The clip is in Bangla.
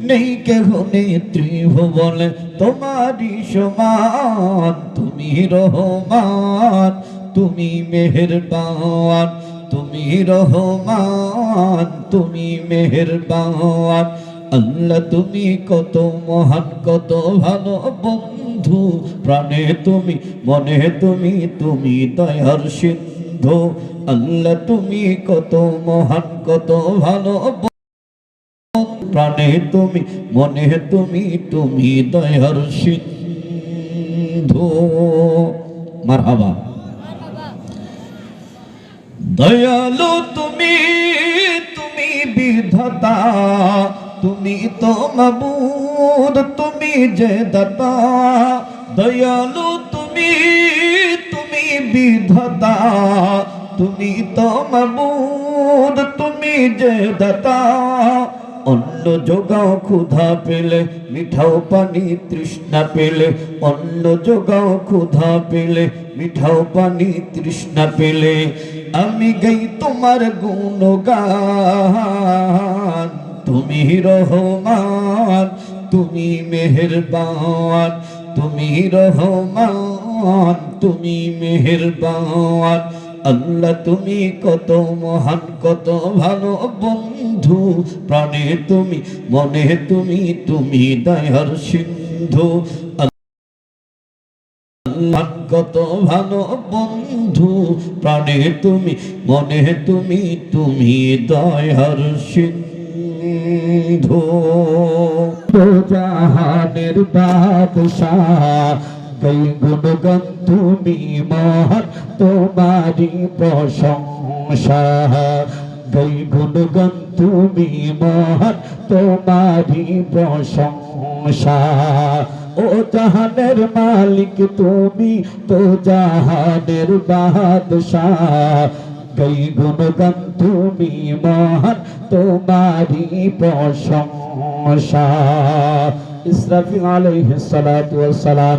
নেই কেহ নেই ত্রিভুবনে তোমারই সমান। তুমি রহমান, তুমি মেহেরবান, তুমি রহমান, তুমি মেহেরবান। আল্লাহ তুমি কত মহান, কত ভালো বন্ধু, প্রাণে তুমি, মনে তুমি, তুমি দয়ার সিন্ধু। আল্লাহ তুমি কত মহান, কত ভালো, প্রাণে তুমি, মনে তুমি, তুমি দয়ার সিন্ধু। মারহাবা। দয়ালু তুমি, তুমি বিধাতা, তুমি তো মাবুদ, তুমি যে দাতা। দয়ালু তুমি, তুমি বিধাতা, তুমি তো মাবুদ, তুমি যে দাতা। অন্ন যোগাও ক্ষুধা পেলে, মিঠাও পানি তৃষ্ণা পেলে। অন্ন যোগাও ক্ষুধা পেলে, মিঠাও পানি তৃষ্ণা পেলে। আমি গাই তোমার গুণগান। তুমি রহমান, তুমি মেহেরবান, তুমি রহমান, তুমি মেহেরবান। আল্লাহ তুমি কত মহান, কত ভালো বন্ধু, প্রাণে তুমি, মনে তুমি, তুমি দয়ার সিন্ধু। আল্লাহ কত ভালো বন্ধু, প্রাণে তুমি, মনে তুমি, তুমি দয়ার সিন্ধু। জাহানের বাদশাহ, গই গুণগান তুমি মহান, তোমারি প্রশংসা। গই গুণগান তুমি মহান, তোমারি প্রশংসা। ও জাহানের মালিক তুমি তো জাহানের বাদশাহ। গই গুণগান তুমি মহান, তোমারি প্রশংসা। ইসরাফিল আলাইহিস সালাতু ওয়াস সালাম।